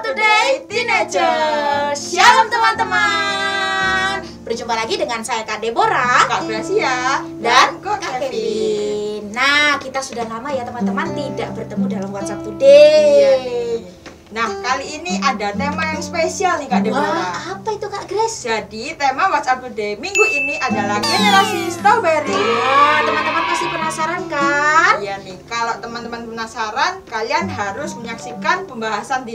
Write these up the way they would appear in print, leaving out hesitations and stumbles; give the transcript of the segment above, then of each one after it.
Today Teenager. Shalom teman-teman. Berjumpa lagi dengan saya Kak Deborah, Kak Gracia, dan Kak Kevin. Nah, kita sudah lama ya teman-teman tidak bertemu dalam WhatsApp Today. Iya nih. Nah, kali ini ada tema yang spesial nih Kak Deborah. Wah, apa itu Kak Grace? Jadi, tema WhatsApp Today minggu ini adalah generasi strawberry. Wah, teman-teman pasti penasaran kan? Iya nih, kalau teman-teman penasaran, kalian harus menyaksikan pembahasan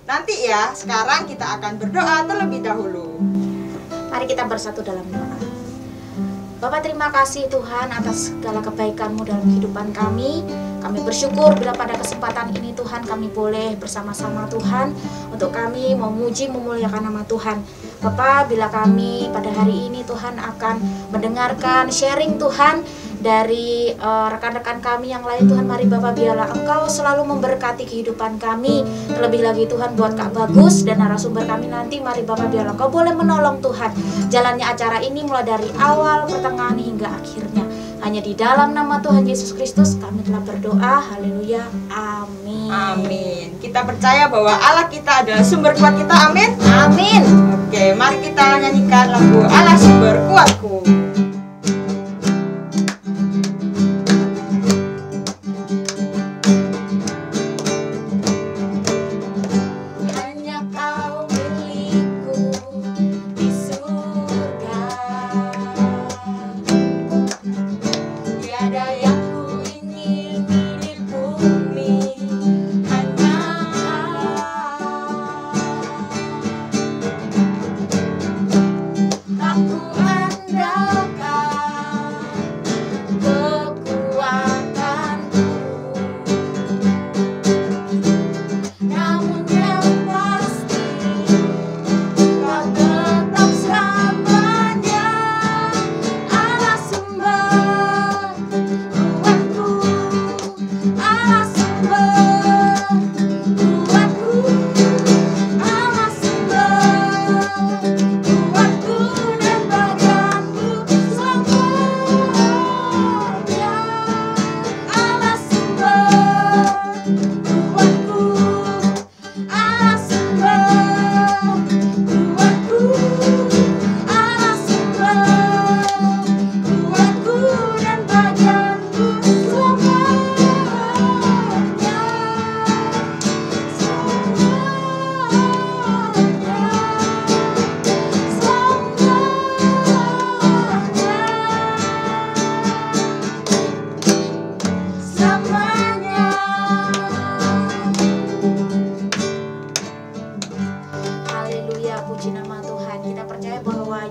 nanti ya. Sekarang kita akan berdoa terlebih dahulu. Mari kita bersatu dalam doa. Bapak, terima kasih Tuhan atas segala kebaikan-Mu dalam kehidupan kami. Kami bersyukur bila pada kesempatan ini Tuhan kami boleh bersama-sama Tuhan untuk kami memuji memuliakan nama Tuhan. Bapak, bila kami pada hari ini Tuhan akan mendengarkan sharing Tuhan dari rekan-rekan kami yang lain, Tuhan mari Bapak biarlah Engkau selalu memberkati kehidupan kami. Terlebih lagi Tuhan buat Kak Bagus dan narasumber kami nanti, mari Bapak biarlah Engkau boleh menolong Tuhan jalannya acara ini mulai dari awal, pertengahan hingga akhirnya. Hanya di dalam nama Tuhan Yesus Kristus kami telah berdoa. Haleluya. Amin. Amin. Kita percaya bahwa Allah kita adalah sumber kuat kita. Amin. Amin. Oke, mari kita nyanyikan lagu Allah Sumber Kuatku.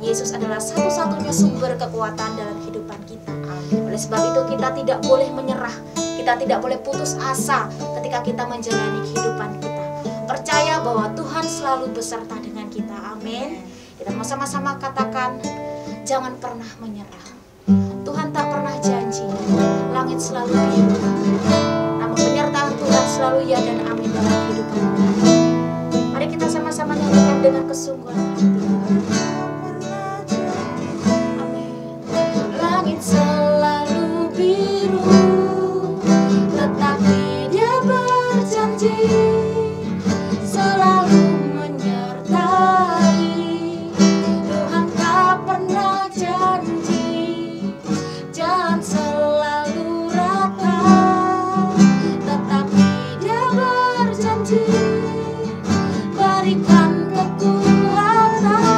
Yesus adalah satu-satunya sumber kekuatan dalam kehidupan kita. Oleh sebab itu kita tidak boleh menyerah, kita tidak boleh putus asa ketika kita menjalani kehidupan kita. Percaya bahwa Tuhan selalu beserta dengan kita. Amin. Kita mau sama-sama katakan, jangan pernah menyerah. Tuhan tak pernah janji langit selalu biru, namun penyertaan Tuhan selalu ya dan amin dalam kehidupan kita. Mari kita sama-sama nyanyikan dengan kesungguhan hati. Selalu biru, tetapi Dia berjanji selalu menyertai. Tuhan tak pernah janji jalan selalu rata, tetapi Dia berjanji berikan kekuatan.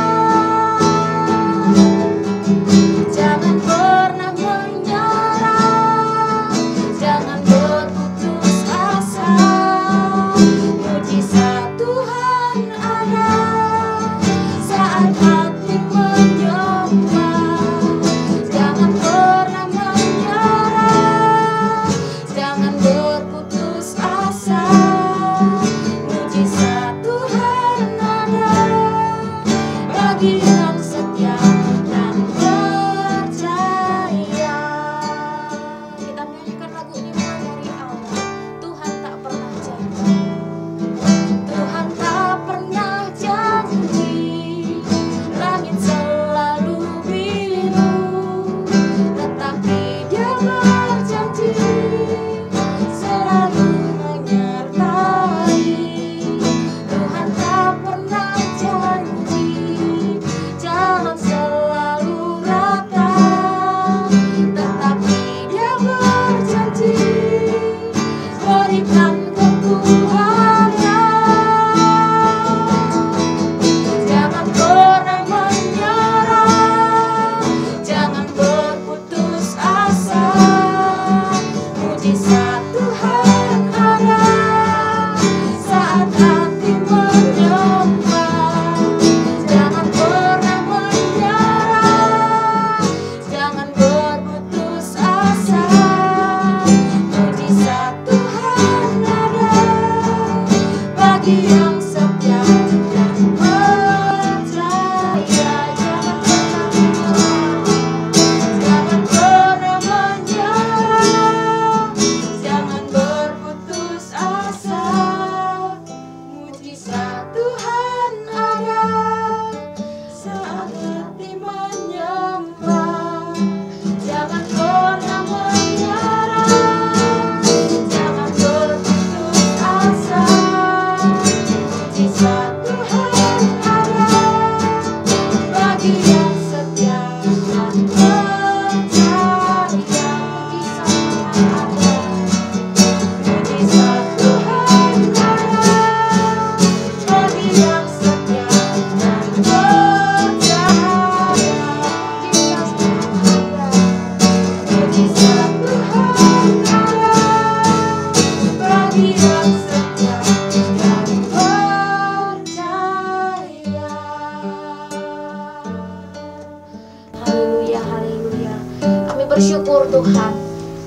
bersyukur Tuhan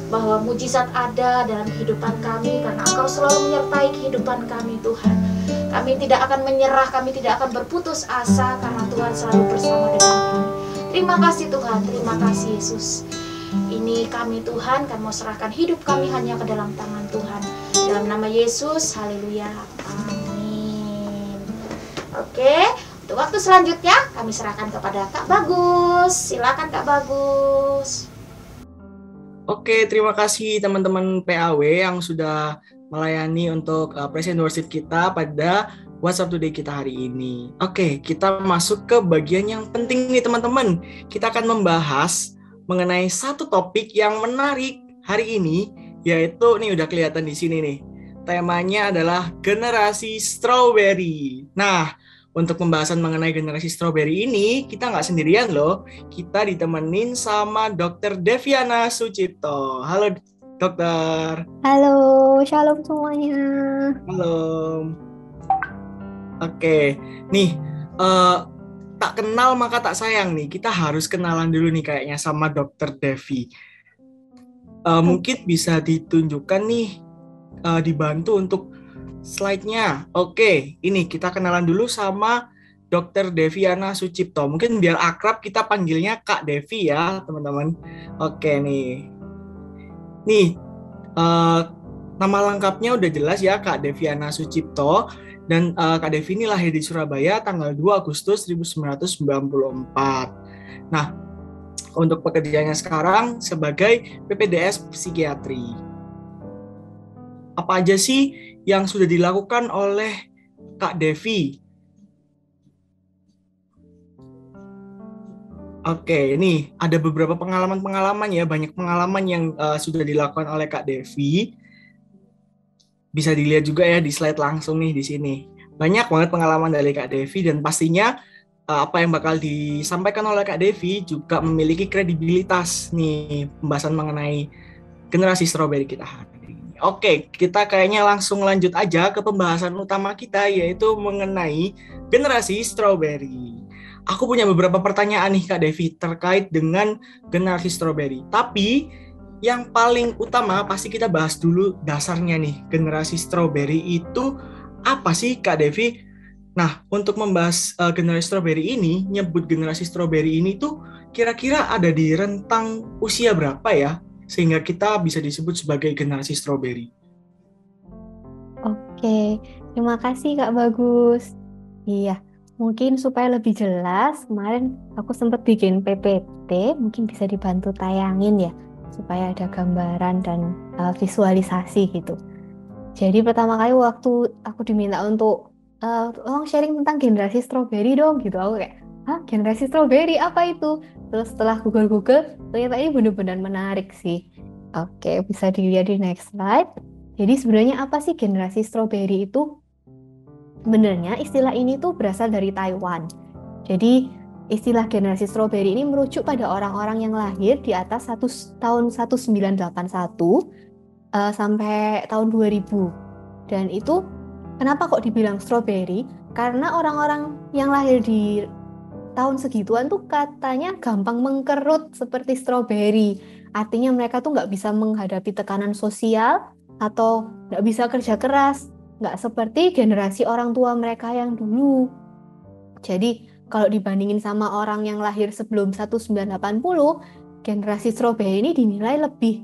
bahwa mujizat ada dalam kehidupan kami karena Engkau selalu menyertai kehidupan kami Tuhan. Kami tidak akan menyerah, kami tidak akan berputus asa karena Tuhan selalu bersama dengan kami. Terima kasih Tuhan, terima kasih Yesus. Ini kami Tuhan, kami mau serahkan hidup kami hanya ke dalam tangan Tuhan. Dalam nama Yesus, haleluya, amin. Oke, untuk waktu selanjutnya kami serahkan kepada Kak Bagus. Silakan Kak Bagus. Oke, terima kasih teman-teman PAW yang sudah melayani untuk present worship kita pada WhatsApp Today kita hari ini. Oke, kita masuk ke bagian yang penting nih teman-teman. Kita akan membahas mengenai satu topik yang menarik hari ini, yaitu nih udah kelihatan di sini nih. Temanya adalah generasi strawberry. Nah, untuk pembahasan mengenai generasi strawberry ini, kita nggak sendirian loh. Kita ditemenin sama Dr. Deviana Sucipto. Halo dokter. Halo, shalom semuanya. Halo. Oke, nih tak kenal maka tak sayang nih. Kita harus kenalan dulu nih kayaknya sama Dr. Devi. Mungkin bisa ditunjukkan nih, dibantu untuk slide-nya. Oke, ini kita kenalan dulu sama Dr. Deviana Sucipto. Mungkin biar akrab kita panggilnya Kak Devi ya, teman-teman. Oke nih. Nih, nama lengkapnya udah jelas ya, Kak Deviana Sucipto. Dan Kak Devi ini lahir di Surabaya tanggal 2 Agustus 1994. Nah, untuk pekerjaannya sekarang sebagai PPDS Psikiatri. Apa aja sih yang sudah dilakukan oleh Kak Devi? Oke, ini ada beberapa pengalaman-pengalaman ya, banyak pengalaman yang sudah dilakukan oleh Kak Devi. Bisa dilihat juga ya di slide langsung nih di sini. Banyak banget pengalaman dari Kak Devi dan pastinya apa yang bakal disampaikan oleh Kak Devi juga memiliki kredibilitas nih pembahasan mengenai generasi strawberry kita hari ini. Oke, kita kayaknya langsung lanjut aja ke pembahasan utama kita, yaitu mengenai generasi strawberry. Aku punya beberapa pertanyaan nih Kak Devi terkait dengan generasi strawberry. Tapi yang paling utama pasti kita bahas dulu dasarnya nih. Generasi strawberry itu apa sih Kak Devi? Nah, untuk membahas generasi strawberry ini, nyebut generasi strawberry ini tuh kira-kira ada di rentang usia berapa ya? Sehingga kita bisa disebut sebagai generasi strawberry. Oke, terima kasih Kak Bagus. Iya, mungkin supaya lebih jelas, kemarin aku sempat bikin PPT, mungkin bisa dibantu tayangin ya, supaya ada gambaran dan visualisasi gitu. Jadi pertama kali waktu aku diminta untuk tolong sharing tentang generasi strawberry dong gitu, aku kayak, hah, generasi strawberry apa itu? Terus setelah Google, ternyata ini benar-benar menarik sih. Oke, bisa dilihat di next slide. Jadi sebenarnya apa sih generasi strawberry itu? Sebenarnya istilah ini tuh berasal dari Taiwan. Jadi istilah generasi strawberry ini merujuk pada orang-orang yang lahir di atas tahun 1981 sampai tahun 2000. Dan itu kenapa kok dibilang strawberry? Karena orang-orang yang lahir di tahun segituan tuh katanya gampang mengkerut seperti strawberry. Artinya mereka tuh nggak bisa menghadapi tekanan sosial atau nggak bisa kerja keras. Nggak seperti generasi orang tua mereka yang dulu. Jadi kalau dibandingin sama orang yang lahir sebelum 1980, generasi strawberry ini dinilai lebih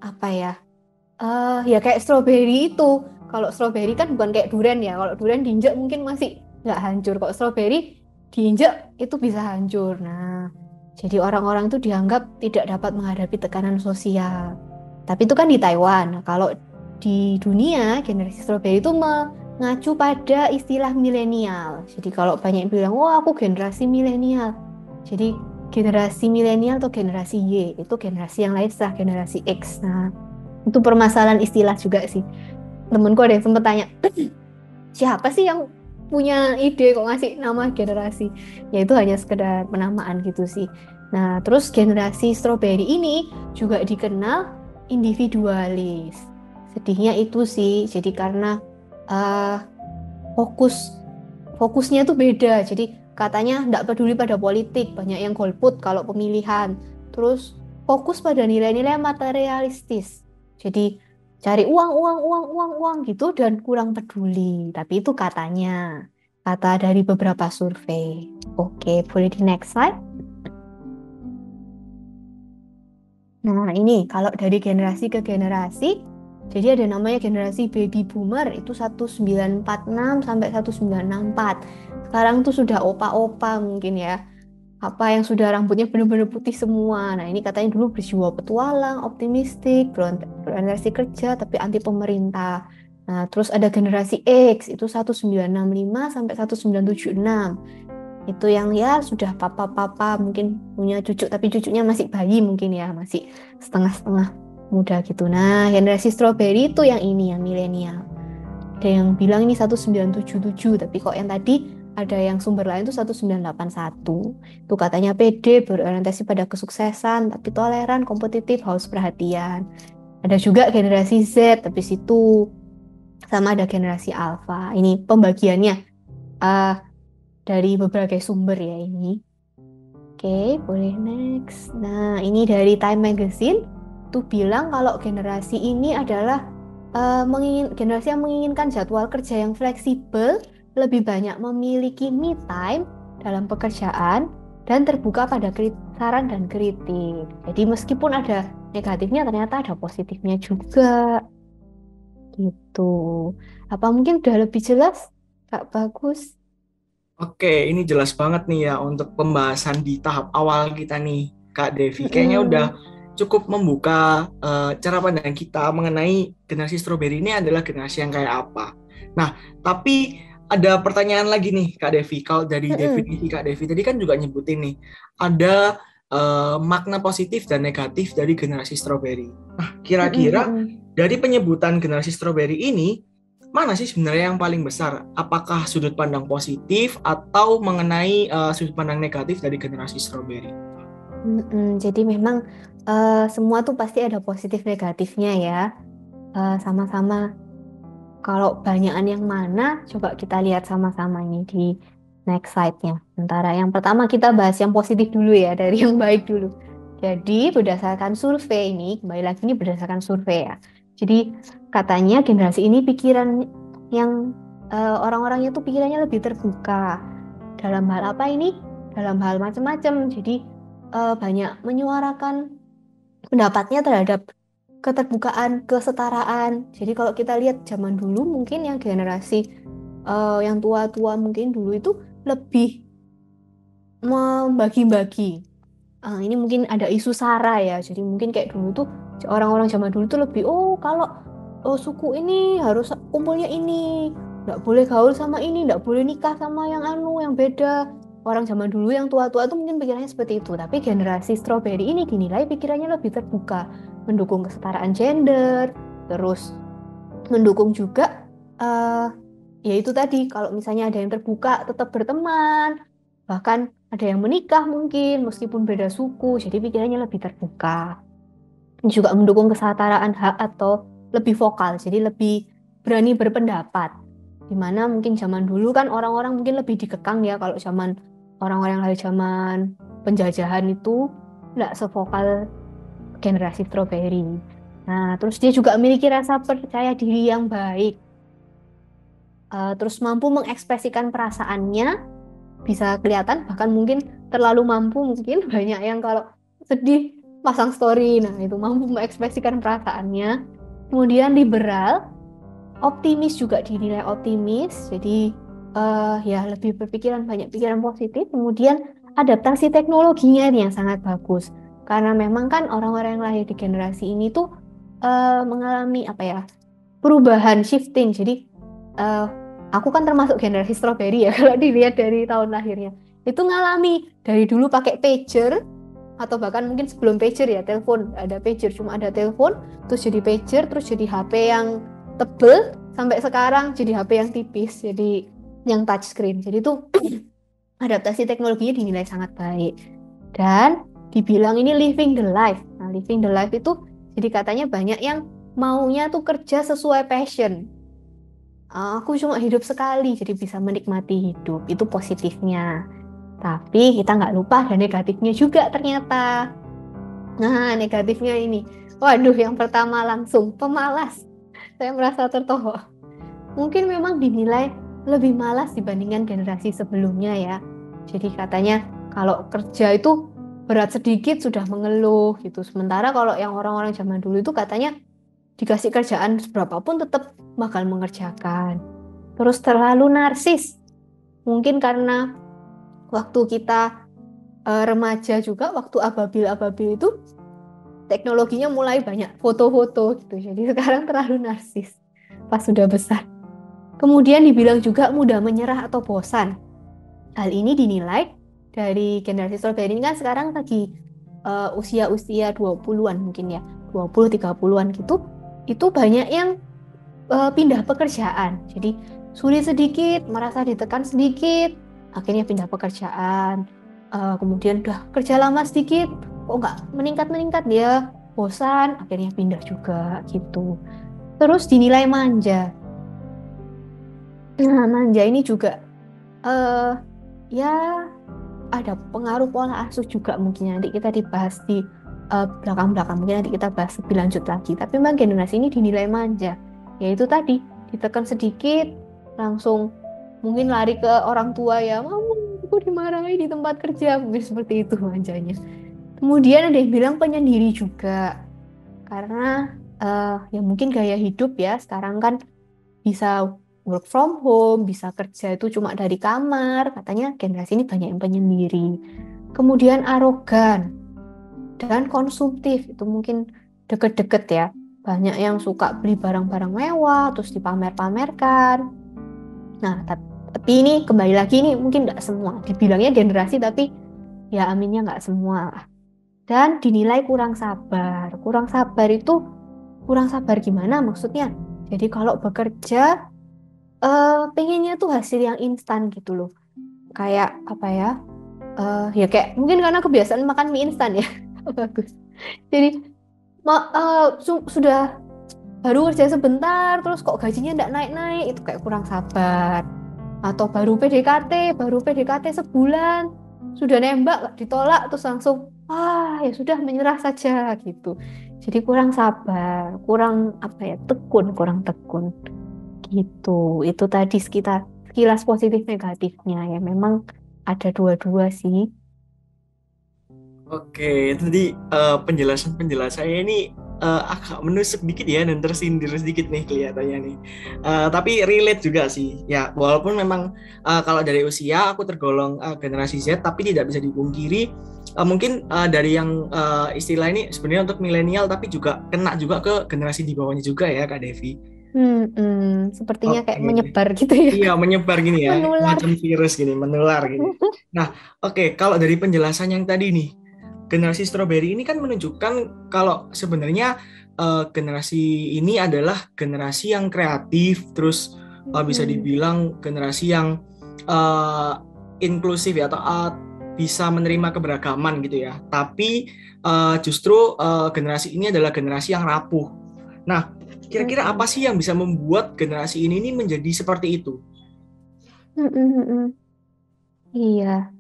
apa ya? Ya kayak strawberry itu. Kalau strawberry kan bukan kayak durian ya. Kalau durian diinjak mungkin masih nggak hancur. Kalau strawberry diinjak itu bisa hancur. Nah, jadi orang-orang itu dianggap tidak dapat menghadapi tekanan sosial. Tapi itu kan di Taiwan. Nah, kalau di dunia, generasi strawberry itu mengacu pada istilah milenial. Jadi kalau banyak yang bilang, wah aku generasi milenial. Jadi generasi milenial atau generasi Y, itu generasi yang lain setelah generasi X. Nah, itu permasalahan istilah juga sih. Temenku ada yang sempat tanya, siapa sih yang punya ide kok ngasih nama generasi? Ya itu hanya sekedar penamaan gitu sih. Nah, terus generasi strawberry ini juga dikenal individualis. Sedihnya itu sih, jadi karena fokusnya tuh beda. Jadi katanya nggak peduli pada politik, banyak yang golput kalau pemilihan. Terus fokus pada nilai-nilai materialistis. Jadi cari uang gitu dan kurang peduli. Tapi itu katanya, kata dari beberapa survei. Oke, boleh di next slide. Nah, ini kalau dari generasi ke generasi, jadi ada namanya generasi baby boomer, itu 1946 sampai 1964. Sekarang tuh sudah opa-opa mungkin ya. Apa yang sudah rambutnya benar-benar putih semua. Nah, ini katanya dulu berjiwa petualang, optimistik, berorientasi kerja, tapi anti pemerintah. Nah, terus ada generasi X, itu 1965 sampai 1976. Itu yang ya sudah papa-papa, mungkin punya cucu, tapi cucunya masih bayi mungkin ya, masih setengah-setengah muda gitu. Nah, generasi strawberry itu yang ini, yang milenial. Ada yang bilang ini 1977, tapi kok yang tadi ada yang sumber lain itu 1981. Itu katanya pede, berorientasi pada kesuksesan, tapi toleran, kompetitif, haus perhatian. Ada juga generasi Z, tapi situ sama ada generasi Alpha. Ini pembagiannya dari berbagai sumber ya ini. Oke, boleh next. Nah, ini dari Time Magazine tuh bilang kalau generasi ini adalah generasi yang menginginkan jadwal kerja yang fleksibel, lebih banyak memiliki me time dalam pekerjaan, dan terbuka pada saran dan kritik. Jadi meskipun ada negatifnya, ternyata ada positifnya juga. Gitu. Apa mungkin udah lebih jelas, Kak Bagus? Oke, ini jelas banget nih ya untuk pembahasan di tahap awal kita nih, Kak Devi. Kayaknya udah cukup membuka cara pandang kita mengenai generasi strawberry ini adalah generasi yang kayak apa. Nah, tapi ada pertanyaan lagi nih, Kak Devi. Kalau dari definisi Kak Devi tadi kan juga nyebutin nih, ada makna positif dan negatif dari generasi strawberry. Nah, kira-kira dari penyebutan generasi strawberry ini, mana sih sebenarnya yang paling besar? Apakah sudut pandang positif atau mengenai sudut pandang negatif dari generasi strawberry? Jadi memang semua tuh pasti ada positif negatifnya ya. Sama-sama. Kalau banyakan yang mana, coba kita lihat sama-sama ini di next slide-nya. Sementara yang pertama kita bahas yang positif dulu ya, dari yang baik dulu. Jadi berdasarkan survei ini, kembali lagi ini berdasarkan survei ya. Jadi katanya generasi ini pikiran yang orang-orangnya tuh pikirannya lebih terbuka. Dalam hal apa ini? Dalam hal macam-macam. Jadi banyak menyuarakan pendapatnya terhadap keterbukaan, kesetaraan. Jadi kalau kita lihat zaman dulu mungkin yang generasi yang tua-tua mungkin dulu itu lebih membagi-bagi. Ini mungkin ada isu SARA ya. Jadi mungkin kayak dulu tuh orang-orang zaman dulu tuh lebih kalau suku ini harus kumpulnya ini, nggak boleh gaul sama ini, nggak boleh nikah sama yang beda. Orang zaman dulu yang tua-tua tuh mungkin pikirannya seperti itu. Tapi generasi strawberry ini dinilai pikirannya lebih terbuka, mendukung kesetaraan gender, terus mendukung juga ya itu tadi, kalau misalnya ada yang terbuka tetap berteman, bahkan ada yang menikah mungkin meskipun beda suku, jadi pikirannya lebih terbuka. Juga mendukung kesetaraan hak atau lebih vokal, jadi lebih berani berpendapat. Dimana mungkin zaman dulu kan orang-orang mungkin lebih dikekang ya, kalau zaman orang-orang lahir zaman penjajahan itu nggak sevokal generasi strawberry. Nah, terus dia juga memiliki rasa percaya diri yang baik. Terus mampu mengekspresikan perasaannya, bisa kelihatan bahkan mungkin terlalu mampu, mungkin banyak yang kalau sedih pasang story, nah itu mampu mengekspresikan perasaannya. Kemudian liberal, optimis juga dinilai optimis, jadi ya lebih berpikiran, banyak pikiran positif. Kemudian adaptasi teknologinya ini yang sangat bagus, karena memang kan orang-orang yang lahir di generasi ini tuh mengalami perubahan, shifting. Jadi aku kan termasuk generasi strawberry ya, kalau dilihat dari tahun lahirnya itu ngalami dari dulu pakai pager, atau bahkan mungkin sebelum pager ya, telepon, ada pager cuma ada telepon, terus jadi pager, terus jadi HP yang tebel, sampai sekarang jadi HP yang tipis, jadi yang touch screen. Jadi tuh adaptasi teknologinya dinilai sangat baik dan dibilang ini living the life. Nah, living the life itu jadi katanya banyak yang maunya tuh kerja sesuai passion. Aku cuma hidup sekali, jadi bisa menikmati hidup, itu positifnya. Tapi kita nggak lupa ada negatifnya juga ternyata. Nah, negatifnya ini. Waduh, yang pertama langsung pemalas. Saya merasa tertohok. Mungkin memang dinilai lebih malas dibandingkan generasi sebelumnya ya. Jadi katanya kalau kerja itu berat sedikit sudah mengeluh gitu. Sementara kalau yang orang-orang zaman dulu itu katanya dikasih kerjaan berapapun tetap bakal mengerjakan. Terus terlalu narsis. Mungkin karena waktu kita remaja juga, waktu ababil-ababil itu teknologinya mulai banyak foto-foto gitu. Jadi sekarang terlalu narsis pas sudah besar. Kemudian dibilang juga mudah menyerah atau bosan. Hal ini dinilai dari generasi strawberry ini kan sekarang lagi usia-usia 20-an mungkin ya. 20-30-an gitu. Itu banyak yang pindah pekerjaan. Jadi sulit sedikit, merasa ditekan sedikit, akhirnya pindah pekerjaan. Kemudian udah kerja lama sedikit, kok nggak meningkat-meningkat dia, bosan, akhirnya pindah juga gitu. Terus dinilai manja. Nah, manja ini juga ya ada pengaruh pola asuh juga, mungkin nanti kita dibahas di belakang-belakang, mungkin nanti kita bahas lebih lanjut lagi. Tapi memang generasi ini dinilai manja, yaitu tadi ditekan sedikit langsung mungkin lari ke orang tua ya, mama aku dimarahi di tempat kerja, mungkin seperti itu manjanya. Kemudian ada yang bilang penyendiri juga, karena ya mungkin gaya hidup ya sekarang kan bisa work from home, bisa kerja itu cuma dari kamar, katanya generasi ini banyak yang penyendiri. Kemudian arogan dan konsumtif, itu mungkin deket-deket ya, banyak yang suka beli barang-barang mewah terus dipamer-pamerkan. Nah, tapi ini kembali lagi, ini mungkin nggak semua, dibilangnya generasi tapi ya aminnya nggak semua. Dan dinilai kurang sabar. Kurang sabar itu, kurang sabar gimana maksudnya? Jadi kalau bekerja pengennya tuh hasil yang instan gitu loh. Kayak apa ya? Ya kayak mungkin karena kebiasaan makan mie instan ya. Bagus. Jadi sudah baru kerja sebentar terus kok gajinya nggak naik-naik, itu kayak kurang sabar. Atau baru PDKT sebulan sudah nembak ditolak terus langsung ya sudah menyerah saja gitu. Jadi kurang sabar, kurang apa ya, kurang tekun gitu. Itu tadi sekilas positif negatifnya ya, memang ada dua-dua sih. Oke, tadi penjelasannya ini agak menusuk dikit ya dan tersindir sedikit nih kelihatannya nih. Tapi relate juga sih. Ya, walaupun memang kalau dari usia aku tergolong generasi Z, tapi tidak bisa dipungkiri mungkin dari yang istilah ini sebenarnya untuk milenial, tapi juga kena juga ke generasi di bawahnya juga ya Kak Devi. Sepertinya kayak Oke. menyebar gitu ya. Iya, menyebar gini ya, Menular. macam virus gini, menular gini. Nah, oke, kalau dari penjelasan yang tadi nih, generasi strawberry ini kan menunjukkan kalau sebenarnya generasi ini adalah generasi yang kreatif, terus bisa dibilang generasi yang inklusif ya, atau bisa menerima keberagaman gitu ya. Tapi justru generasi ini adalah generasi yang rapuh. Nah, kira-kira apa sih yang bisa membuat generasi ini menjadi seperti itu? Iya,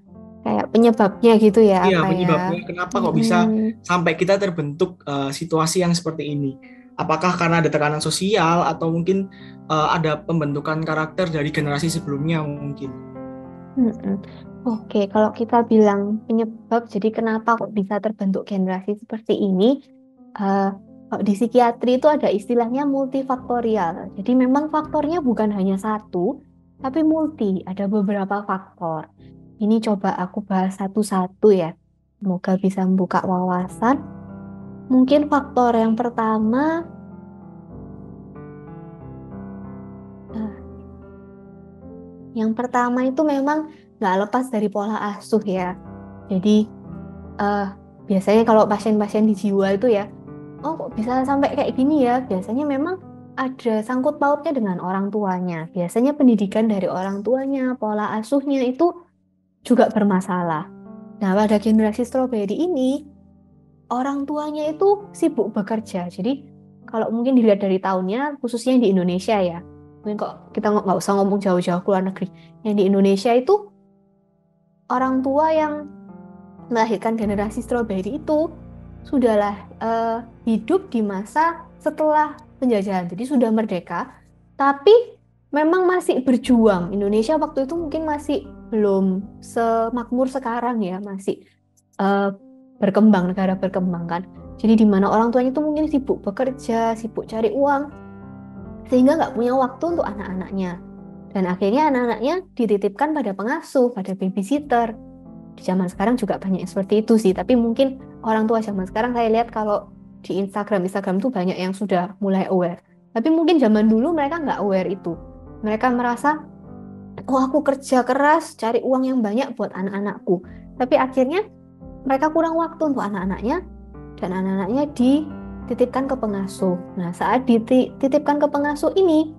kayak penyebabnya gitu ya, Iya, apa ya? penyebabnya kenapa kok bisa sampai kita terbentuk situasi yang seperti ini? Apakah karena ada tekanan sosial atau mungkin ada pembentukan karakter dari generasi sebelumnya mungkin? Oke, kalau kita bilang penyebab, jadi kenapa kok bisa terbentuk generasi seperti ini? Kalau di psikiatri itu ada istilahnya multifaktorial. Jadi memang faktornya bukan hanya satu, tapi multi, ada beberapa faktor. Ini coba aku bahas satu-satu ya. Semoga bisa membuka wawasan. Mungkin faktor yang pertama, itu memang nggak lepas dari pola asuh ya. Jadi biasanya kalau pasien-pasien di jiwa itu ya, kok bisa sampai kayak gini ya? Biasanya memang ada sangkut pautnya dengan orang tuanya. Biasanya pendidikan dari orang tuanya, pola asuhnya itu juga bermasalah. Nah, pada generasi strawberry ini, orang tuanya itu sibuk bekerja. Jadi, kalau mungkin dilihat dari tahunnya, khususnya di Indonesia ya, mungkin kok kita nggak usah ngomong jauh-jauh ke luar negeri. Yang di Indonesia itu, orang tua yang melahirkan generasi strawberry itu sudahlah hidup di masa setelah penjajahan, jadi sudah merdeka, tapi memang masih berjuang. Indonesia waktu itu mungkin masih belum semakmur sekarang ya, masih berkembang, negara berkembang kan. Jadi di mana orang tuanya itu mungkin sibuk bekerja, sibuk cari uang, sehingga nggak punya waktu untuk anak-anaknya. Dan akhirnya anak-anaknya dititipkan pada pengasuh, pada babysitter. Di zaman sekarang juga banyak yang seperti itu sih, tapi mungkin orang tua zaman sekarang saya lihat kalau di Instagram tuh banyak yang sudah mulai aware. Tapi mungkin zaman dulu mereka nggak aware itu. Mereka merasa, oh aku kerja keras, cari uang yang banyak buat anak-anakku. Tapi akhirnya mereka kurang waktu untuk anak-anaknya, dan anak-anaknya dititipkan ke pengasuh. Nah, saat dititipkan ke pengasuh ini,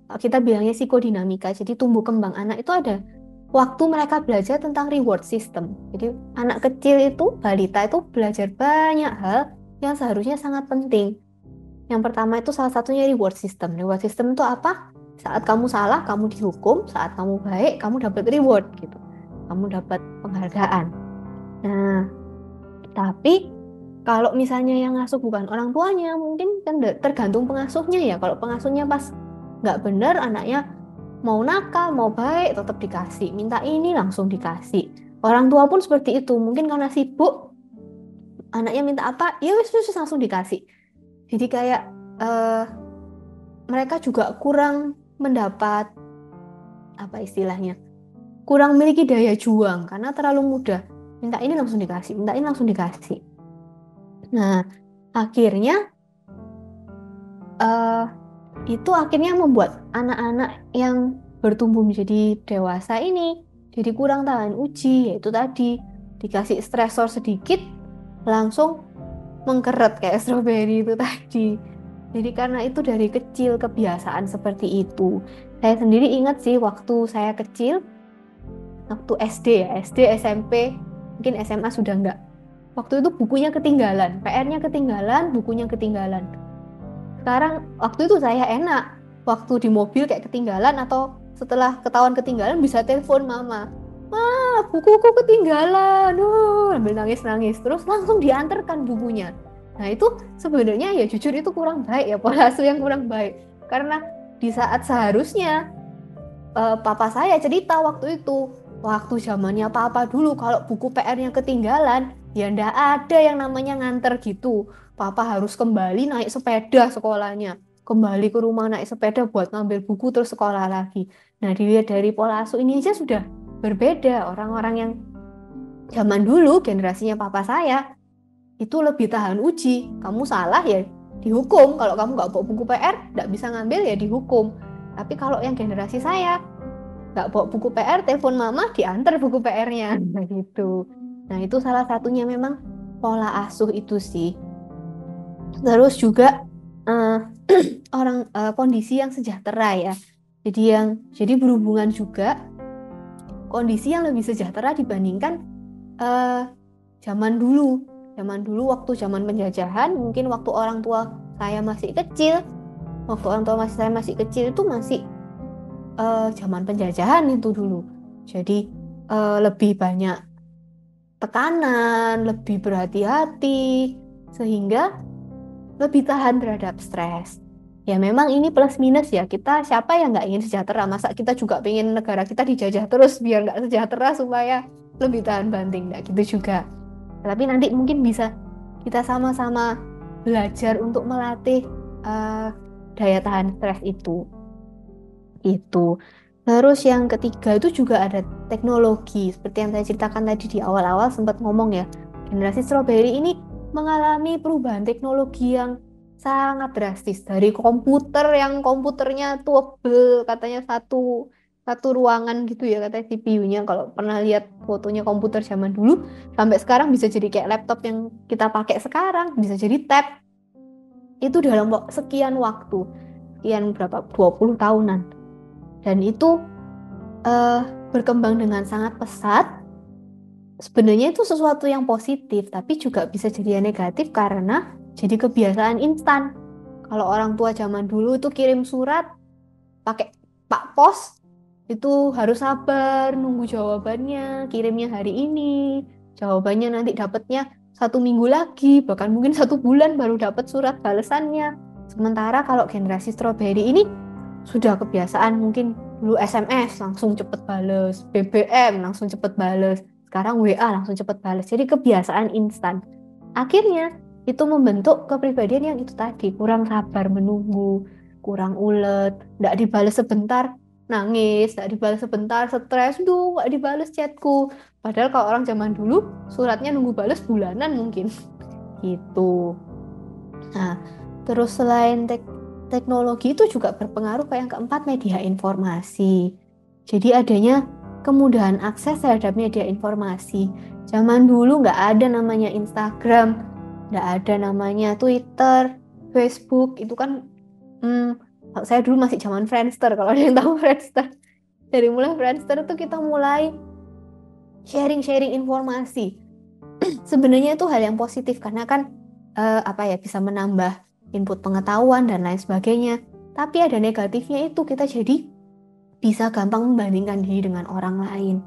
kita bilangnya psikodinamika, jadi tumbuh kembang anak itu ada waktu mereka belajar tentang reward system. Jadi anak kecil itu, balita itu belajar banyak hal yang seharusnya sangat penting. Yang pertama itu salah satunya reward system. Reward system itu apa? Saat kamu salah, kamu dihukum. Saat kamu baik, kamu dapat reward gitu. Kamu dapat penghargaan. Nah, tapi kalau misalnya yang ngasuh bukan orang tuanya, mungkin kan tergantung pengasuhnya ya. Kalau pengasuhnya pas nggak benar, anaknya mau nakal, mau baik, tetap dikasih. Minta ini, langsung dikasih. Orang tua pun seperti itu. Mungkin karena sibuk, anaknya minta apa, ya wis langsung dikasih. Jadi kayak mereka juga kurang mendapat, apa istilahnya, kurang memiliki daya juang karena terlalu mudah. Minta ini langsung dikasih, minta ini langsung dikasih. Nah, akhirnya itu akhirnya membuat anak-anak yang bertumbuh menjadi dewasa ini jadi kurang tahan uji, yaitu tadi dikasih stresor sedikit langsung mengkeret kayak stroberi itu tadi. Jadi karena itu dari kecil kebiasaan seperti itu. Saya sendiri ingat sih waktu saya kecil, waktu SD ya, SD, SMP, mungkin SMA sudah enggak. Waktu itu bukunya ketinggalan, PR-nya ketinggalan, bukunya ketinggalan. Sekarang waktu itu saya enak, waktu di mobil kayak ketinggalan atau setelah ketahuan ketinggalan bisa telepon mama, "Ma, bukuku ketinggalan." Sambil nangis-nangis, terus langsung diantarkan bukunya. Nah itu sebenarnya ya jujur itu kurang baik ya, pola asuh yang kurang baik. Karena di saat seharusnya papa saya cerita waktu itu, waktu zamannya papa dulu kalau buku PR-nya ketinggalan, ya ndak ada yang namanya nganter gitu. Papa harus kembali naik sepeda sekolahnya, kembali ke rumah naik sepeda buat ngambil buku terus sekolah lagi. Nah, dilihat dari pola asuh ini aja sudah berbeda. Orang-orang yang zaman dulu, generasinya papa saya, itu lebih tahan uji. Kamu salah ya dihukum. Kalau kamu nggak bawa buku PR, nggak bisa ngambil ya dihukum. Tapi kalau yang generasi saya, nggak bawa buku PR, telepon mama, diantar buku PR-nya. Gitu. Nah, itu salah satunya memang pola asuh itu sih. Terus juga kondisi yang sejahtera ya. Jadi berhubungan juga kondisi yang lebih sejahtera dibandingkan zaman dulu. Zaman dulu waktu zaman penjajahan, mungkin waktu orang tua saya masih kecil, saya masih kecil itu masih zaman penjajahan itu dulu. Jadi lebih banyak tekanan, lebih berhati-hati, sehingga lebih tahan terhadap stres. Ya memang ini plus minus ya, kita siapa yang nggak ingin sejahtera, masa kita juga pengen negara kita dijajah terus biar nggak sejahtera supaya lebih tahan banting, nggak gitu juga. Tapi nanti mungkin bisa kita sama-sama belajar untuk melatih daya tahan stres itu. Terus yang ketiga itu juga ada teknologi, seperti yang saya ceritakan tadi di awal-awal sempat ngomong ya, generasi strawberry ini mengalami perubahan teknologi yang sangat drastis, dari komputer yang komputernya tebel, katanya satu ruangan gitu ya katanya CPU-nya, kalau pernah lihat fotonya komputer zaman dulu, sampai sekarang bisa jadi kayak laptop yang kita pakai sekarang, bisa jadi tab. Itu dalam sekian waktu, sekian berapa, 20 tahunan. Dan itu berkembang dengan sangat pesat. Sebenarnya itu sesuatu yang positif, tapi juga bisa jadi negatif karena jadi kebiasaan instan. Kalau orang tua zaman dulu itu kirim surat pakai Pak Pos, itu harus sabar nunggu jawabannya, kirimnya hari ini, jawabannya nanti dapatnya 1 minggu lagi, bahkan mungkin 1 bulan baru dapat surat balasannya. Sementara kalau generasi strawberry ini sudah kebiasaan, mungkin dulu SMS langsung cepet bales, BBM langsung cepet bales, sekarang WA langsung cepet bales. Jadi kebiasaan instan. Akhirnya itu membentuk kepribadian yang itu tadi, kurang sabar menunggu, kurang ulet, nggak dibales sebentar nangis, nggak dibales sebentar stres, nggak dibales chatku. Padahal kalau orang zaman dulu suratnya nunggu bales bulanan mungkin gitu. Nah, terus selain teknologi itu juga berpengaruh ke yang keempat, media informasi. Jadi adanya kemudahan akses terhadap media informasi. Zaman dulu nggak ada namanya Instagram, nggak ada namanya Twitter, Facebook. Itu kan saya dulu masih zaman Friendster, kalau ada yang tahu Friendster. Dari mulai Friendster itu kita mulai sharing informasi. Sebenarnya itu hal yang positif karena kan bisa menambah input pengetahuan dan lain sebagainya. Tapi ada negatifnya, itu kita jadi bisa gampang membandingkan diri dengan orang lain.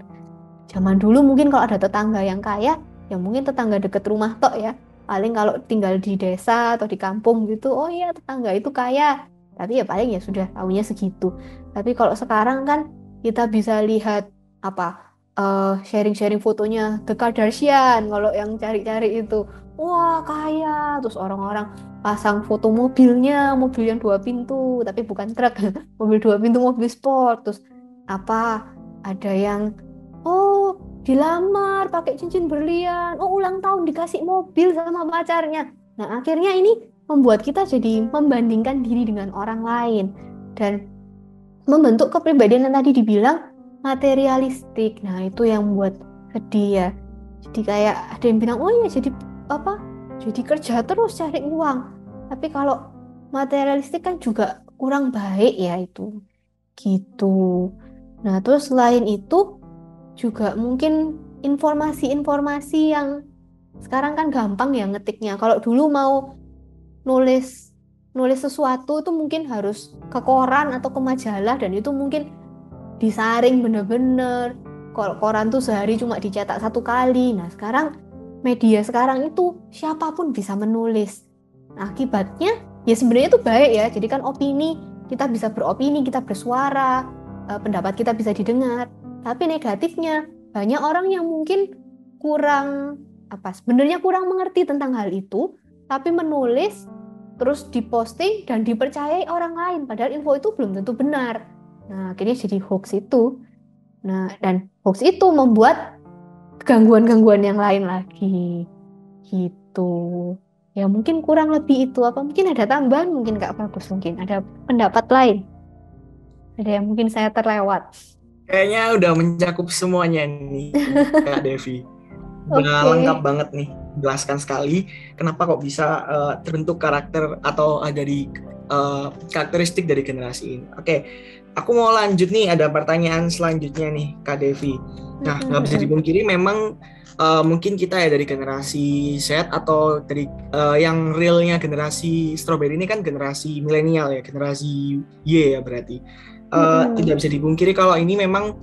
Zaman dulu mungkin kalau ada tetangga yang kaya, ya mungkin tetangga deket rumah tok ya. Paling kalau tinggal di desa atau di kampung gitu, oh iya tetangga itu kaya. Tapi ya paling ya sudah tahunya segitu. Tapi kalau sekarang kan kita bisa lihat sharing-sharing fotonya The Kardashian, kalau yang cari-cari itu. Wah kaya, terus orang-orang pasang foto mobilnya, mobil yang 2 pintu, tapi bukan truk, mobil 2 pintu, mobil sport. Terus ada yang dilamar pakai cincin berlian, ulang tahun dikasih mobil sama pacarnya. Nah akhirnya ini membuat kita jadi membandingkan diri dengan orang lain dan membentuk kepribadian yang tadi dibilang materialistik. Nah itu yang membuat sedih ya. Jadi kayak ada yang bilang, oh iya jadi kerja terus cari uang. Tapi kalau materialistik kan juga kurang baik ya itu. Gitu. Nah terus selain itu juga mungkin informasi-informasi yang sekarang kan gampang ya ngetiknya. Kalau dulu mau nulis sesuatu itu mungkin harus ke koran atau ke majalah, dan itu mungkin disaring bener-bener. Kalau koran tuh sehari cuma dicetak 1 kali. Nah sekarang media sekarang itu siapapun bisa menulis. Nah, akibatnya ya sebenarnya itu baik ya. Jadi kan opini, kita bisa beropini, kita bersuara, pendapat kita bisa didengar. Tapi negatifnya banyak orang yang mungkin sebenarnya kurang mengerti tentang hal itu, tapi menulis terus diposting dan dipercayai orang lain, padahal info itu belum tentu benar. Nah, akhirnya jadi hoax itu. Nah, dan hoax itu membuat gangguan-gangguan yang lain lagi. Gitu. Ya mungkin kurang lebih itu. Mungkin ada tambahan, mungkin Kak Bagus, mungkin ada pendapat lain. Ada yang mungkin saya terlewat. Kayaknya udah mencakup semuanya nih, Kak Devi. Udah lengkap banget nih, jelaskan sekali kenapa kok bisa terbentuk karakter atau dari karakteristik dari generasi ini. Oke, aku mau lanjut nih, ada pertanyaan selanjutnya nih Kak Devi. Nah, nggak bisa dipungkiri memang mungkin kita ya dari generasi Z atau dari yang realnya generasi strawberry ini kan generasi milenial ya, generasi Y ya berarti. Tidak bisa dipungkiri kalau ini memang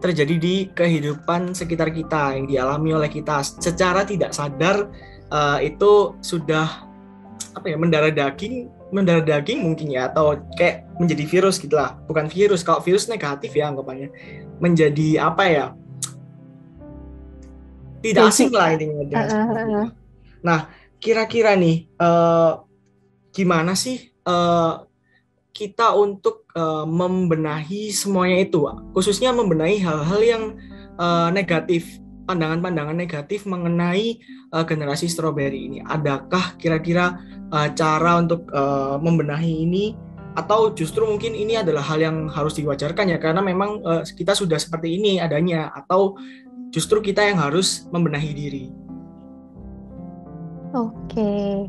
terjadi di kehidupan sekitar kita yang dialami oleh kita secara tidak sadar. Itu sudah mendarah daging mungkin ya, atau kayak menjadi virus gitulah. Bukan virus, kalau virus negatif ya anggapannya, menjadi tidak asing lah intinya. Nah kira-kira nih gimana sih kita untuk membenahi semuanya itu, khususnya membenahi hal-hal yang negatif, pandangan-pandangan negatif mengenai generasi strawberry ini. Adakah kira-kira cara untuk membenahi ini, atau justru mungkin ini adalah hal yang harus diwajarkan ya karena memang kita sudah seperti ini adanya, atau justru kita yang harus membenahi diri? Oke.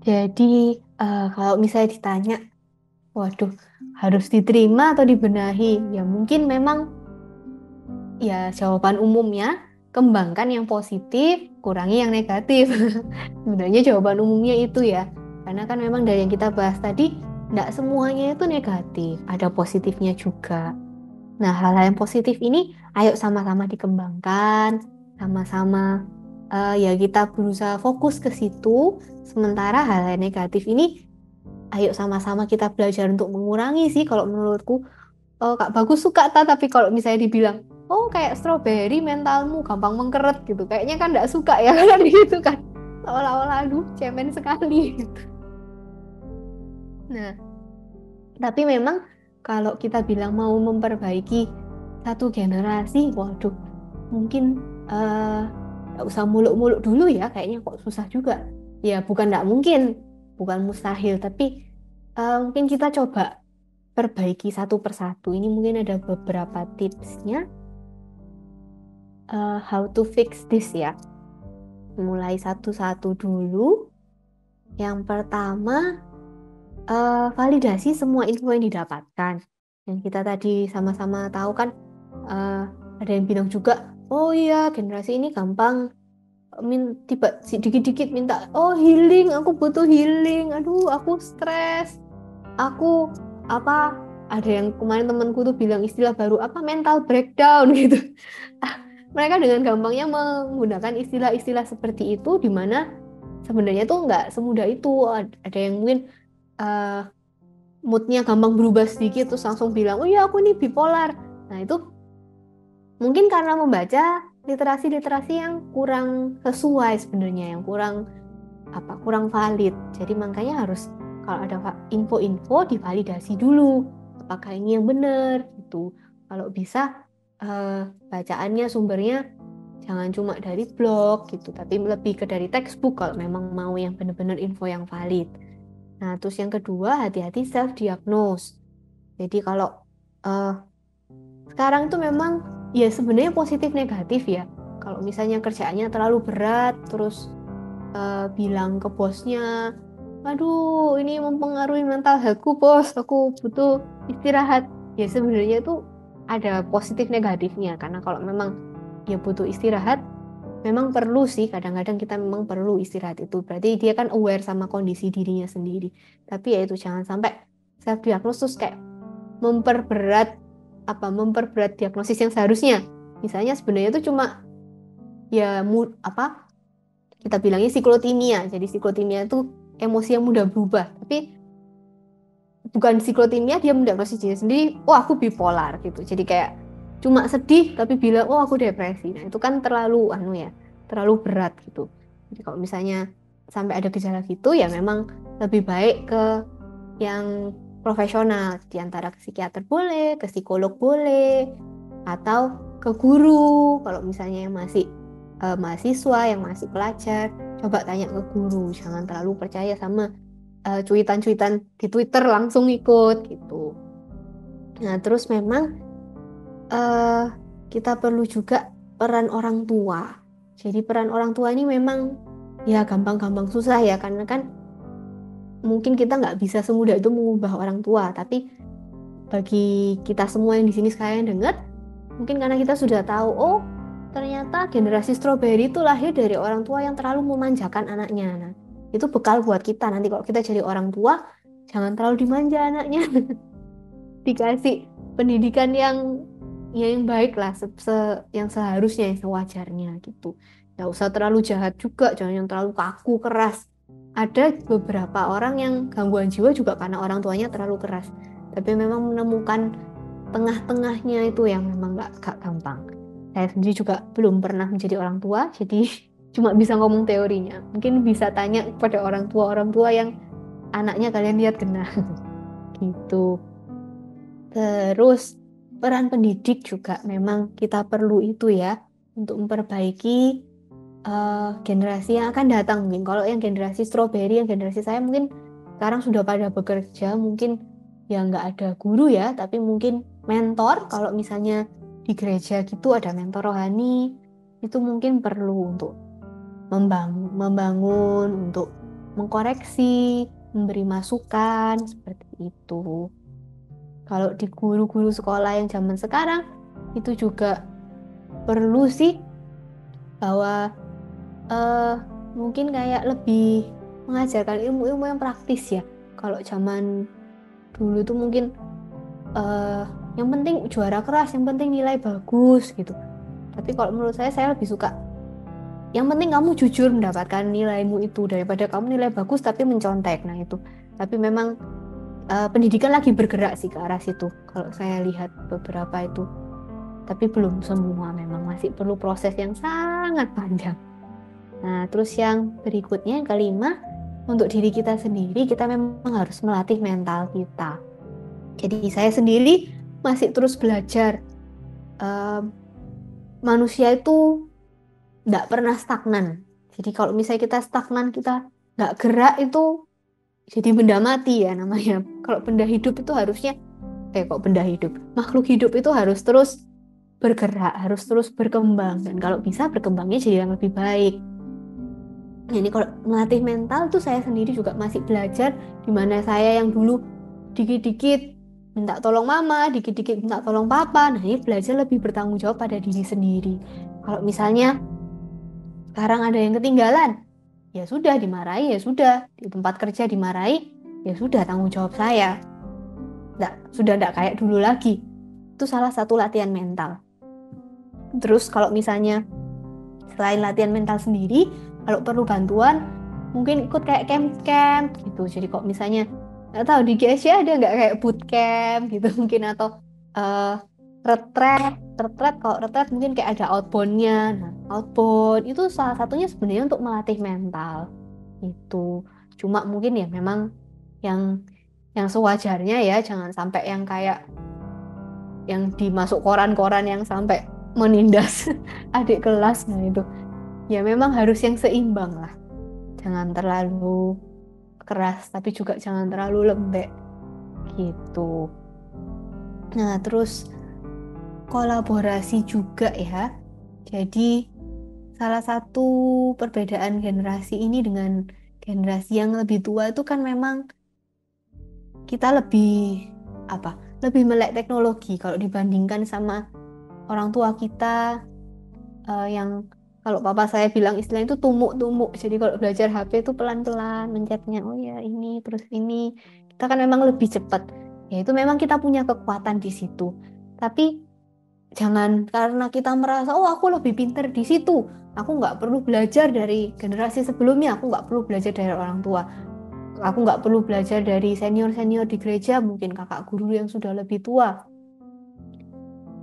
Jadi kalau misalnya ditanya, waduh, harus diterima atau dibenahi? Ya mungkin memang ya jawaban umumnya kembangkan yang positif, kurangi yang negatif. Sebenarnya jawaban umumnya itu ya. Karena kan memang dari yang kita bahas tadi, tidak semuanya itu negatif, ada positifnya juga. Nah, hal-hal yang positif ini ayo sama-sama dikembangkan, sama-sama ya kita berusaha fokus ke situ. Sementara hal negatif ini, ayo sama-sama kita belajar untuk mengurangi sih kalau menurutku. Kak Bagus suka tapi kalau misalnya dibilang, oh kayak strawberry mentalmu gampang mengkeret gitu, kayaknya kan nggak suka ya kan gitu kan, seolah-olah aduh cemen sekali gitu. Nah, tapi memang kalau kita bilang mau memperbaiki satu generasi, waduh, mungkin nggak usah muluk-muluk dulu ya, kayaknya kok susah juga. Ya bukan nggak mungkin, bukan mustahil, tapi mungkin kita coba perbaiki satu persatu. Ini mungkin ada beberapa tipsnya how to fix this ya. Mulai satu-satu dulu. Yang pertama, validasi semua info yang didapatkan. Yang kita tadi sama-sama tahu kan, ada yang bilang juga, oh iya generasi ini gampang tiba dikit-dikit minta, oh healing, aku butuh healing, aduh aku stres, aku ada yang kemarin temanku tuh bilang istilah baru mental breakdown gitu. Mereka dengan gampangnya menggunakan istilah-istilah seperti itu, di mana sebenarnya tuh nggak semudah itu. Ada yang mungkin moodnya gampang berubah sedikit terus langsung bilang, oh ya aku nih bipolar. Nah itu mungkin karena membaca literasi-literasi yang kurang sesuai sebenarnya, yang kurang valid. Jadi makanya harus kalau ada info-info divalidasi dulu, apakah ini yang benar gitu. Kalau bisa bacaannya sumbernya jangan cuma dari blog gitu, tapi lebih ke dari textbook kalau memang mau yang benar-benar info yang valid. Nah, terus yang kedua, hati-hati self-diagnose. Jadi kalau sekarang itu memang ya sebenarnya positif negatif ya. Kalau misalnya kerjaannya terlalu berat, terus bilang ke bosnya, aduh ini mempengaruhi mental healthku bos, aku butuh istirahat. Ya sebenarnya itu ada positif negatifnya, karena kalau memang dia butuh istirahat, memang perlu sih, kadang-kadang kita memang perlu istirahat itu. Berarti dia kan aware sama kondisi dirinya sendiri. Tapi ya itu jangan sampai self diagnosis kayak memperberat diagnosis yang seharusnya. Misalnya sebenarnya itu cuma ya kita bilangnya siklotimia. Jadi siklotimia itu emosi yang mudah berubah. Tapi bukan siklotimia, dia mendiagnosis diri sendiri, oh aku bipolar gitu. Jadi kayak cuma sedih tapi bilang, oh aku depresi. Nah itu kan terlalu terlalu berat gitu. Jadi kalau misalnya sampai ada gejala gitu, ya memang lebih baik ke yang profesional. Di antara ke psikiater boleh, ke psikolog boleh, atau ke guru. Kalau misalnya yang masih mahasiswa, yang masih pelajar, coba tanya ke guru. Jangan terlalu percaya sama cuitan-cuitan di Twitter langsung ikut gitu. Nah terus memang kita perlu juga peran orang tua. Jadi peran orang tua ini memang ya gampang-gampang susah ya, karena kan mungkin kita nggak bisa semudah itu mengubah orang tua. Tapi bagi kita semua yang di sini sekalian dengar, mungkin karena kita sudah tahu, oh ternyata generasi strawberry itu lahir dari orang tua yang terlalu memanjakan anaknya. Nah, itu bekal buat kita nanti kalau kita jadi orang tua, jangan terlalu dimanja anaknya. Dikasih pendidikan yang baik lah, yang seharusnya, yang sewajarnya gitu. Nggak usah terlalu jahat juga, jangan yang terlalu kaku, keras. Ada beberapa orang yang gangguan jiwa juga karena orang tuanya terlalu keras. Tapi memang menemukan tengah-tengahnya itu yang memang nggak gampang. Saya sendiri juga belum pernah menjadi orang tua, jadi cuma bisa ngomong teorinya. Mungkin bisa tanya kepada orang tua yang anaknya kalian lihat kena. Gitu. Terus peran pendidik juga memang kita perlu itu ya, untuk memperbaiki generasi yang akan datang. Mungkin kalau yang generasi strawberry, yang generasi saya mungkin sekarang sudah pada bekerja, mungkin ya nggak ada guru ya, tapi mungkin mentor. Kalau misalnya di gereja gitu ada mentor rohani, itu mungkin perlu untuk membangun, untuk mengkoreksi, memberi masukan, seperti itu. Kalau di guru-guru sekolah yang zaman sekarang, itu juga perlu sih, bahwa mungkin kayak lebih mengajarkan ilmu-ilmu yang praktis ya. Kalau zaman dulu tuh mungkin yang penting juara keras, yang penting nilai bagus gitu. Tapi kalau menurut saya lebih suka yang penting kamu jujur mendapatkan nilaimu itu daripada kamu nilai bagus tapi mencontek. Nah itu. Tapi memang pendidikan lagi bergerak sih ke arah situ. Kalau saya lihat beberapa itu. Tapi belum semua, memang masih perlu proses yang sangat panjang. Nah, terus yang berikutnya, yang kelima, untuk diri kita sendiri, kita memang harus melatih mental kita. Jadi saya sendiri masih terus belajar. Manusia itu nggak pernah stagnan. Jadi kalau misalnya kita stagnan, kita nggak gerak, itu jadi benda mati ya namanya. Kalau benda hidup itu harusnya, makhluk hidup itu harus terus bergerak, harus terus berkembang, dan kalau bisa berkembangnya jadi yang lebih baik. Jadi kalau melatih mental itu saya sendiri juga masih belajar, di mana saya yang dulu dikit-dikit minta tolong mama, dikit-dikit minta tolong papa. Nah ini belajar lebih bertanggung jawab pada diri sendiri. Kalau misalnya sekarang ada yang ketinggalan, ya sudah dimarahi, ya sudah di tempat kerja dimarahi, ya sudah tanggung jawab saya. Sudah tidak kayak dulu lagi. Itu salah satu latihan mental. Terus kalau misalnya selain latihan mental sendiri, kalau perlu bantuan mungkin ikut kayak camp-camp gitu. Jadi kok misalnya nggak tahu di GSC ada nggak kayak bootcamp gitu mungkin, atau retret. Kalau retret mungkin kayak ada outbound-nya. Nah, outbound itu salah satunya sebenarnya untuk melatih mental itu. Cuma mungkin ya memang yang sewajarnya ya, jangan sampai yang kayak yang dimasuk koran-koran yang sampai menindas adik kelas. Nah itu ya memang harus yang seimbang lah, jangan terlalu keras tapi juga jangan terlalu lembek gitu. Nah terus kolaborasi juga ya. Jadi salah satu perbedaan generasi ini dengan generasi yang lebih tua itu kan memang kita lebih melek teknologi kalau dibandingkan sama orang tua kita yang kalau papa saya bilang istilahnya itu tumuk-tumuk. Jadi kalau belajar HP itu pelan-pelan mencetnya, oh ya ini terus ini. Kita kan memang lebih cepat. Ya itu memang kita punya kekuatan di situ. Tapi jangan karena kita merasa oh aku lebih pintar di situ, aku nggak perlu belajar dari generasi sebelumnya, aku nggak perlu belajar dari orang tua, aku nggak perlu belajar dari senior-senior di gereja, mungkin kakak guru yang sudah lebih tua.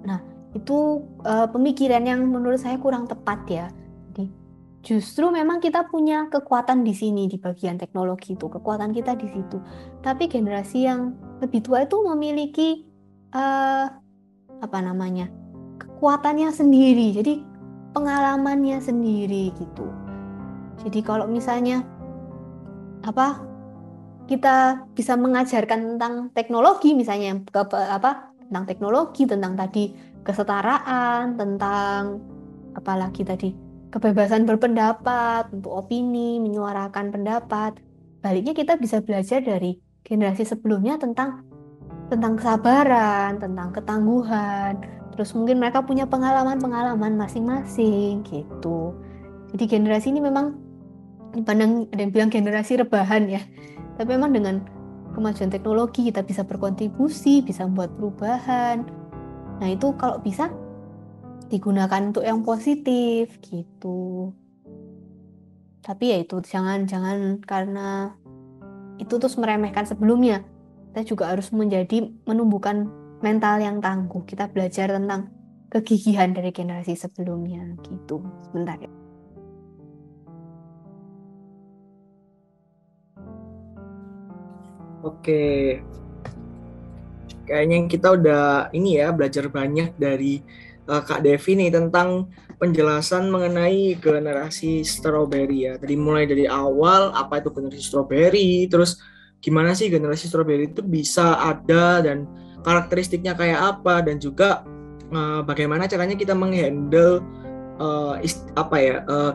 Nah itu pemikiran yang menurut saya kurang tepat ya. Jadi justru memang kita punya kekuatan di sini di bagian teknologi itu, kekuatan kita di situ. Tapi generasi yang lebih tua itu memiliki kekuatannya sendiri, jadi pengalamannya sendiri gitu. Jadi kalau misalnya kita bisa mengajarkan tentang teknologi, misalnya tentang teknologi, tentang tadi kesetaraan, tentang apalagi tadi kebebasan berpendapat, untuk opini, menyuarakan pendapat. Baliknya kita bisa belajar dari generasi sebelumnya tentang kesabaran, tentang ketangguhan. Terus mungkin mereka punya pengalaman-pengalaman masing-masing gitu. Jadi generasi ini memang dipandang, ada yang bilang generasi rebahan ya. Tapi memang dengan kemajuan teknologi kita bisa berkontribusi, bisa membuat perubahan. Nah itu kalau bisa digunakan untuk yang positif gitu. Tapi ya itu jangan karena itu terus meremehkan sebelumnya. Kita juga harus menumbuhkan mental yang tangguh. Kita belajar tentang kegigihan dari generasi sebelumnya gitu. Sebentar ya. Oke. Kayaknya kita udah belajar banyak dari Kak Devi nih tentang penjelasan mengenai generasi strawberry ya. Tadi mulai dari awal apa itu generasi strawberry, terus gimana sih generasi strawberry itu bisa ada dan karakteristiknya kayak apa, dan juga bagaimana caranya kita menghandle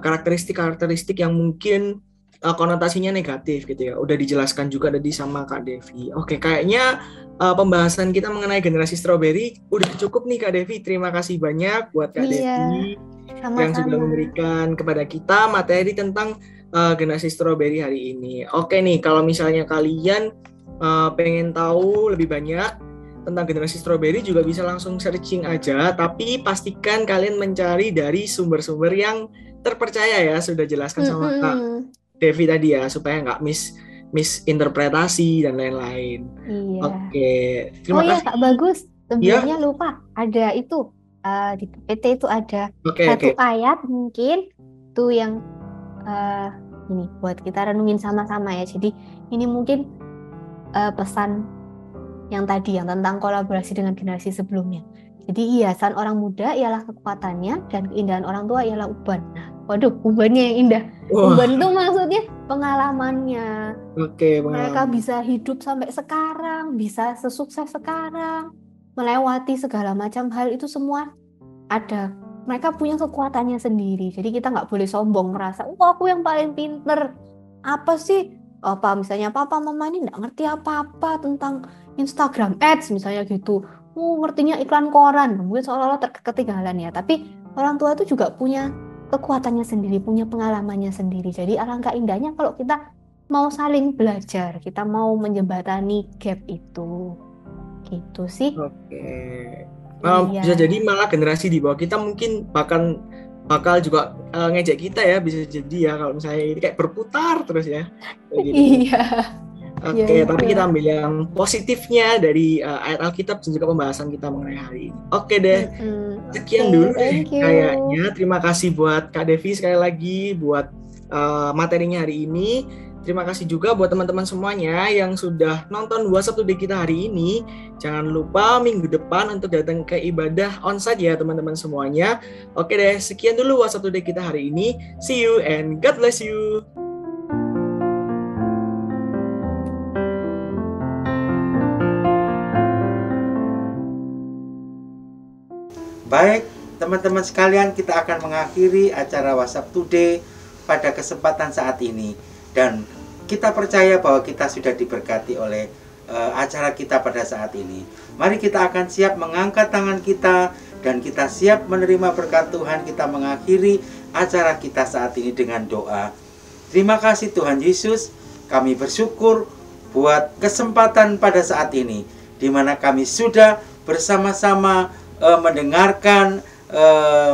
karakteristik yang mungkin konotasinya negatif gitu ya. Udah dijelaskan juga tadi sama Kak Devi. Oke, kayaknya pembahasan kita mengenai generasi strawberry udah cukup nih Kak Devi. Terima kasih banyak buat Kak Devi yang sudah memberikan kepada kita materi tentang generasi strawberry hari ini. Oke nih, kalau misalnya kalian pengen tahu lebih banyak tentang generasi strawberry juga bisa langsung searching aja, tapi pastikan kalian mencari dari sumber-sumber yang terpercaya ya, sudah jelaskan sama Kak Devi tadi ya, supaya nggak misinterpretasi dan lain-lain. Iya. Oke, terima kasih. Kak Bagus, sebelumnya lupa ada itu di PPT itu ada satu ayat mungkin tuh yang ini buat kita renungin sama-sama ya. Jadi ini mungkin pesan yang tadi yang tentang kolaborasi dengan generasi sebelumnya. Jadi hiasan orang muda ialah kekuatannya dan keindahan orang tua ialah uban. Nah, waduh, ubannya yang indah. Uban itu maksudnya pengalamannya. Mereka bisa hidup sampai sekarang, bisa sesukses sekarang, melewati segala macam hal itu semua ada. Mereka punya kekuatannya sendiri. Jadi kita nggak boleh sombong merasa, wah aku yang paling pinter. Apa sih? Misalnya papa mama ini nggak ngerti apa-apa tentang Instagram Ads misalnya gitu. Ngertinya iklan koran, mungkin seolah-olah ketinggalan ya. Tapi orang tua itu juga punya kekuatannya sendiri, punya pengalamannya sendiri. Jadi alangkah indahnya kalau kita mau saling belajar, kita mau menjembatani gap itu. Gitu sih. Bisa jadi malah generasi di bawah kita mungkin bakal juga ngejek kita ya, bisa jadi ya kalau misalnya ini kayak berputar terus ya. Iya. Tapi kita ambil yang positifnya dari ayat Alkitab dan juga pembahasan kita mengenai hari ini. Oke deh, sekian dulu deh kayaknya. Terima kasih buat Kak Devi sekali lagi buat materinya hari ini. Terima kasih juga buat teman-teman semuanya yang sudah nonton WhatsApp Today kita hari ini. Jangan lupa minggu depan untuk datang ke ibadah onsite ya teman-teman semuanya. Oke deh, sekian dulu WhatsApp Today kita hari ini. See you and God bless you. Baik, teman-teman sekalian, kita akan mengakhiri acara WhatsApp Today pada kesempatan saat ini. Dan kita percaya bahwa kita sudah diberkati oleh acara kita pada saat ini. Mari kita akan siap mengangkat tangan kita dan kita siap menerima berkat Tuhan. Kita mengakhiri acara kita saat ini dengan doa. Terima kasih Tuhan Yesus, kami bersyukur buat kesempatan pada saat ini, di mana kami sudah bersama-sama mendengarkan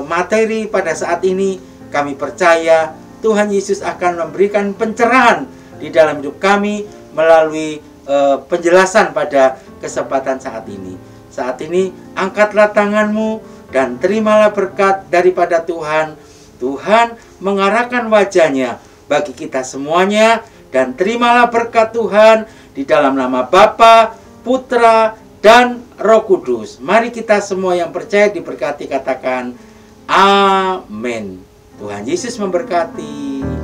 materi pada saat ini. Kami percaya Tuhan Yesus akan memberikan pencerahan di dalam hidup kami melalui penjelasan pada kesempatan saat ini. Saat ini angkatlah tanganmu dan terimalah berkat daripada Tuhan. Tuhan mengarahkan wajahnya bagi kita semuanya, dan terimalah berkat Tuhan di dalam nama Bapa, Putra, dan Roh Kudus. Mari kita semua yang percaya diberkati katakan amin. Tuhan Yesus memberkati.